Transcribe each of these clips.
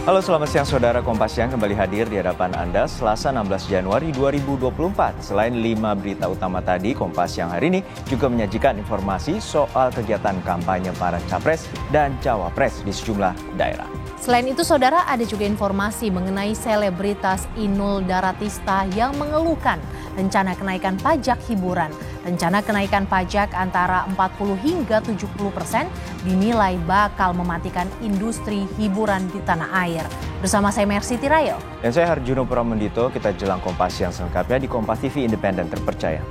Halo, selamat siang saudara. Kompas Siang kembali hadir di hadapan Anda Selasa 16 Januari 2024. Selain 5 berita utama tadi, Kompas Siang hari ini juga menyajikan informasi soal kegiatan kampanye para capres dan cawapres di sejumlah daerah. Selain itu, saudara, ada juga informasi mengenai selebritas Inul Daratista yang mengeluhkan rencana kenaikan pajak hiburan. Rencana kenaikan pajak antara 40 hingga 70% dinilai bakal mematikan industri hiburan di tanah air. Bersama saya Mercy Tirayo. Dan saya Harjuno Pramendito, kita jelang Kompas Siang selengkapnya di Kompas TV Independen Terpercaya.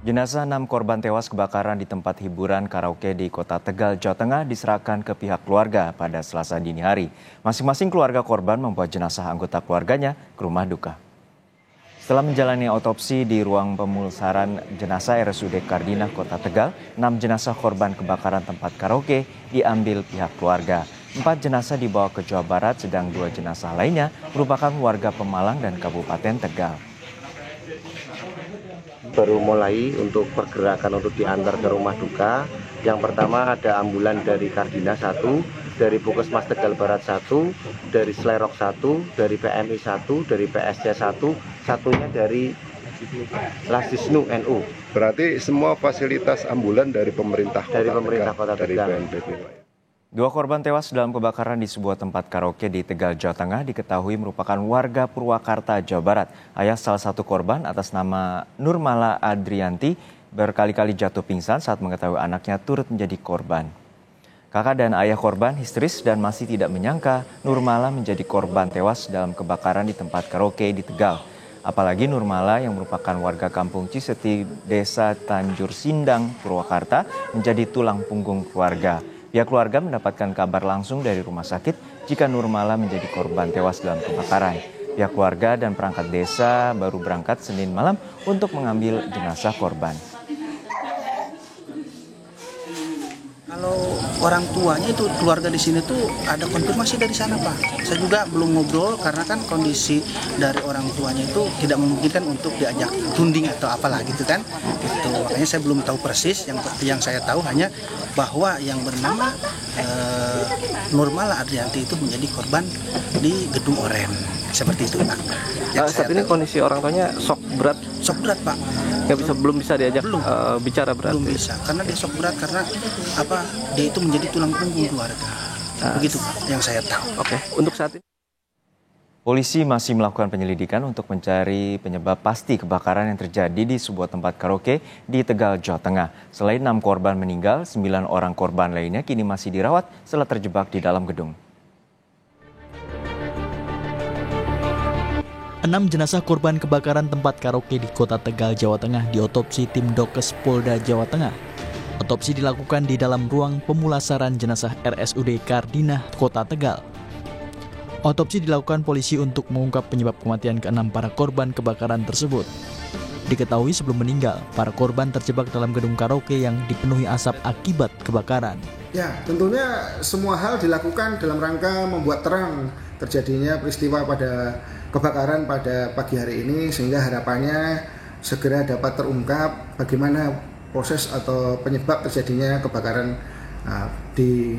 Jenazah 6 korban tewas kebakaran di tempat hiburan karaoke di Kota Tegal, Jawa Tengah diserahkan ke pihak keluarga pada Selasa dini hari. Masing-masing keluarga korban membawa jenazah anggota keluarganya ke rumah duka. Setelah menjalani otopsi di ruang pemulasaran jenazah RSUD Kardinah Kota Tegal, 6 jenazah korban kebakaran tempat karaoke diambil pihak keluarga. 4 jenazah dibawa ke Jawa Barat, sedang 2 jenazah lainnya merupakan warga Pemalang dan Kabupaten Tegal. Baru mulai untuk pergerakan untuk diantar ke rumah duka. Yang pertama ada ambulan dari Kardinah 1, dari Puskesmas Tegal Barat 1, dari Slerok 1, dari PMI 1, dari PSC 1, satunya dari Lasisnu NU. Berarti semua fasilitas ambulan dari pemerintah Kota Tegal. Dari BNPB. 2 korban tewas dalam kebakaran di sebuah tempat karaoke di Tegal, Jawa Tengah diketahui merupakan warga Purwakarta, Jawa Barat. Ayah salah satu korban atas nama Nurmala Adrianti berkali-kali jatuh pingsan saat mengetahui anaknya turut menjadi korban. Kakak dan ayah korban histeris dan masih tidak menyangka Nurmala menjadi korban tewas dalam kebakaran di tempat karaoke di Tegal. Apalagi Nurmala yang merupakan warga kampung Ciseti, Desa Tanjur Sindang, Purwakarta menjadi tulang punggung keluarga. Pihak keluarga mendapatkan kabar langsung dari rumah sakit jika Nurmala menjadi korban tewas dalam kebakaran. Pihak keluarga dan perangkat desa baru berangkat Senin malam untuk mengambil jenazah korban. Kalau orang tuanya itu keluarga di sini tuh ada konfirmasi dari sana, Pak. Saya juga belum ngobrol karena kan kondisi dari orang tuanya itu tidak memungkinkan untuk diajak runding atau apalah gitu kan. Itu makanya saya belum tahu persis. Yang saya tahu hanya bahwa yang bernama Nurmala Adrianti itu menjadi korban di Gedung Oren. Seperti itu, Pak. Saat ini kondisi orang tuanya shock berat. Shock berat, Pak. Belum bisa diajak bicara berarti. Belum bisa, karena dia shock berat karena dia itu menjadi tulang punggung keluarga. Begitu, Pak, yang saya tahu. Oke. Untuk saat ini Polisi masih melakukan penyelidikan untuk mencari penyebab pasti kebakaran yang terjadi di sebuah tempat karaoke di Tegal, Jawa Tengah. Selain 6 korban meninggal, 9 orang korban lainnya kini masih dirawat setelah terjebak di dalam gedung. 6 jenazah korban kebakaran tempat karaoke di Kota Tegal, Jawa Tengah diotopsi tim Dokes Polda Jawa Tengah. Otopsi dilakukan di dalam ruang pemulasaran jenazah RSUD Kardinah Kota Tegal. Otopsi dilakukan polisi untuk mengungkap penyebab kematian ke-6 para korban kebakaran tersebut. Diketahui sebelum meninggal, para korban terjebak dalam gedung karaoke yang dipenuhi asap akibat kebakaran. Ya, tentunya semua hal dilakukan dalam rangka membuat terang terjadinya peristiwa pada kebakaran pada pagi hari ini, sehingga harapannya segera dapat terungkap bagaimana proses atau penyebab terjadinya kebakaran di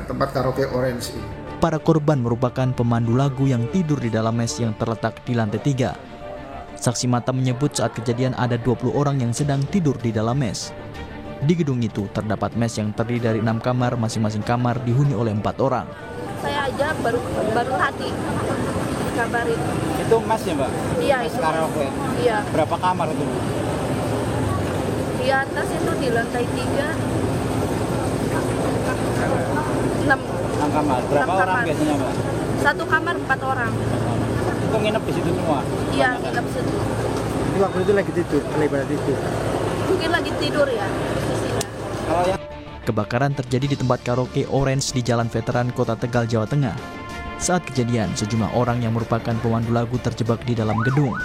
tempat karaoke Orange ini. Para korban merupakan pemandu lagu yang tidur di dalam mes yang terletak di lantai 3. Saksi mata menyebut saat kejadian ada 20 orang yang sedang tidur di dalam mes. Di gedung itu terdapat mes yang terdiri dari 6 kamar, masing-masing kamar dihuni oleh 4 orang. Saya aja baru tadi dikabarin. Itu mes ya, Mbak? Iya, itu. Karaoke. Iya. Berapa kamar itu? Di atas itu di lantai 3. 6 kamar. Berapa 6 orang kamar. biasanya, Mbak? 1 kamar 4 orang. Itu nginep di situ semua? Iya, nginep situ. Ini waktu itu lagi tidur, pada tidur. Mungkin lagi tidur ya. Kalau yang Kebakaran terjadi di tempat karaoke Orange di Jalan Veteran Kota Tegal, Jawa Tengah. Saat kejadian, sejumlah orang yang merupakan pemandu lagu terjebak di dalam gedung.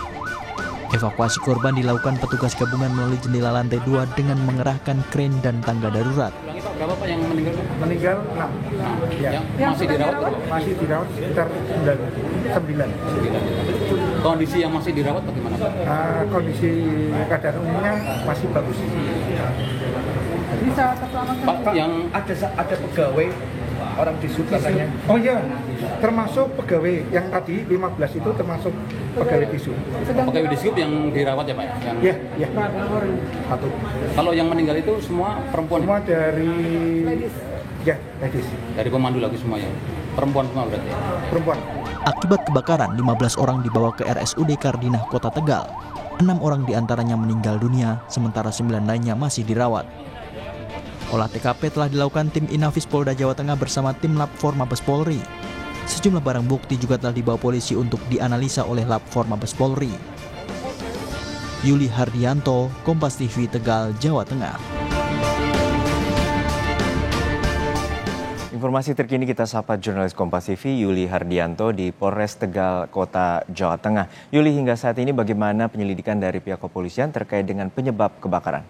Evakuasi korban dilakukan petugas gabungan melalui jendela lantai 2 dengan mengerahkan kren dan tangga darurat. berapa Pak yang meninggal? Meninggal 6. Ya. Yang masih dirawat? Masih dirawat sekitar 9. Kondisi yang masih dirawat bagaimana, Pak? Kondisi keadaan umumnya masih bagus. Bisa Pak, yang ada pegawai orang di sub katanya. Oh iya, termasuk pegawai yang tadi 15 itu termasuk pegawai di sub. Pegawai di sub yang dirawat ya Pak? Iya. Satu. Kalau yang meninggal itu semua perempuan? Semua dari ladies. Dari pemandu lagu semua ya? Perempuan semua berarti? Perempuan. Akibat kebakaran, 15 orang dibawa ke RSUD Kardinah Kota Tegal. 6 orang diantaranya meninggal dunia, sementara 9 lainnya masih dirawat. Olah TKP telah dilakukan tim Inafis Polda Jawa Tengah bersama tim Lab 4 Mabes Polri. Sejumlah barang bukti juga telah dibawa polisi untuk dianalisa oleh Lab 4 Mabes Polri. Yuli Hardianto, Kompas TV Tegal, Jawa Tengah. Informasi terkini kita sapa jurnalis Kompas TV Yuli Hardianto di Polres Tegal Kota Jawa Tengah. Yuli, hingga saat ini bagaimana penyelidikan dari pihak kepolisian terkait dengan penyebab kebakaran?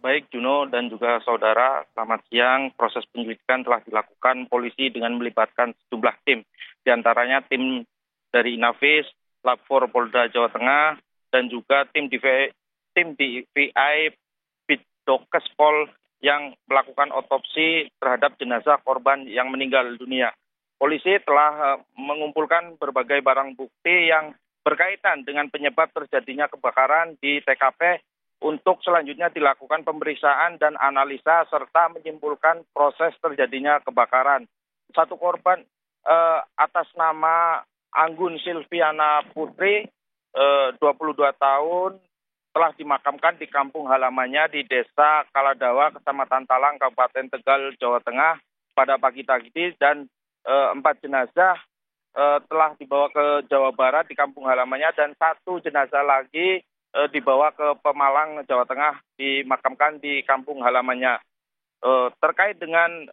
Baik Juno dan juga saudara, selamat siang. Proses penyelidikan telah dilakukan polisi dengan melibatkan sejumlah tim. Di antaranya tim dari Inafis, Lab 4 Polda Jawa Tengah, dan juga tim DVI Bidokes Pol yang melakukan otopsi terhadap jenazah korban yang meninggal dunia. Polisi telah mengumpulkan berbagai barang bukti yang berkaitan dengan penyebab terjadinya kebakaran di TKP untuk selanjutnya dilakukan pemeriksaan dan analisa serta menyimpulkan proses terjadinya kebakaran. Satu korban atas nama Anggun Silviana Putri, 22 tahun, telah dimakamkan di kampung halamannya di Desa Kaladawa, Kecamatan Talang, Kabupaten Tegal, Jawa Tengah pada pagi tadi, dan 4 jenazah telah dibawa ke Jawa Barat di kampung halamannya, dan 1 jenazah lagi dibawa ke Pemalang, Jawa Tengah, dimakamkan di kampung halamannya. Terkait dengan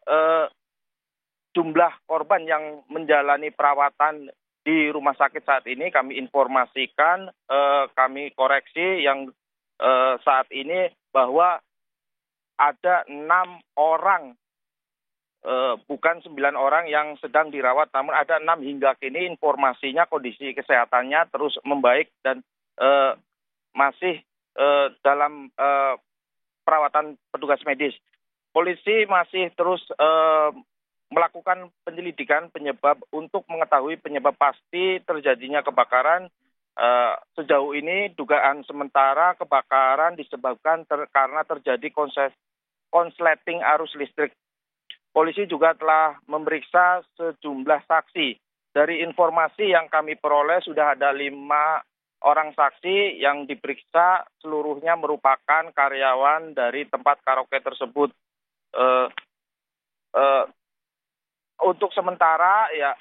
jumlah korban yang menjalani perawatan di rumah sakit saat ini, kami informasikan, kami koreksi yang saat ini bahwa ada 6 orang, bukan 9 orang yang sedang dirawat, namun ada 6 hingga kini. Informasinya kondisi kesehatannya terus membaik dan masih dalam perawatan petugas medis. Polisi masih terus melakukan penyelidikan penyebab untuk mengetahui penyebab pasti terjadinya kebakaran. Sejauh ini dugaan sementara kebakaran disebabkan karena terjadi konsleting arus listrik. Polisi juga telah memeriksa sejumlah saksi. Dari informasi yang kami peroleh sudah ada 5 orang saksi yang diperiksa, seluruhnya merupakan karyawan dari tempat karaoke tersebut. Untuk sementara ya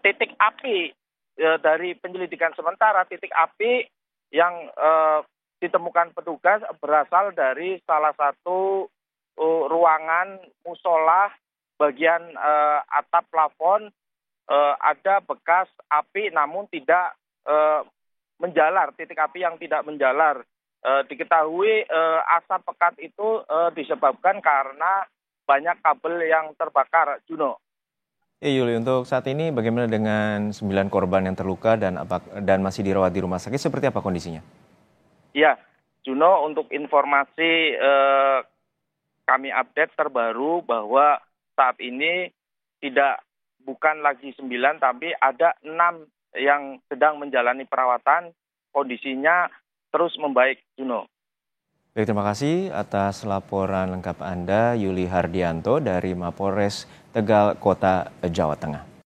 titik api dari penyelidikan sementara, titik api yang ditemukan petugas berasal dari salah satu ruangan musola bagian atap plafon. Ada bekas api namun tidak menjalar, titik api yang tidak menjalar. Diketahui asap pekat itu disebabkan karena banyak kabel yang terbakar, Juno. Yuli, untuk saat ini bagaimana dengan 9 korban yang terluka dan masih dirawat di rumah sakit, seperti apa kondisinya? Ya, Juno, untuk informasi kami update terbaru bahwa saat ini bukan lagi 9, tapi ada 6 yang sedang menjalani perawatan, kondisinya terus membaik, Juno. Baik, terima kasih atas laporan lengkap Anda, Yuli Hardianto dari Mapolres Tegal Kota Jawa Tengah.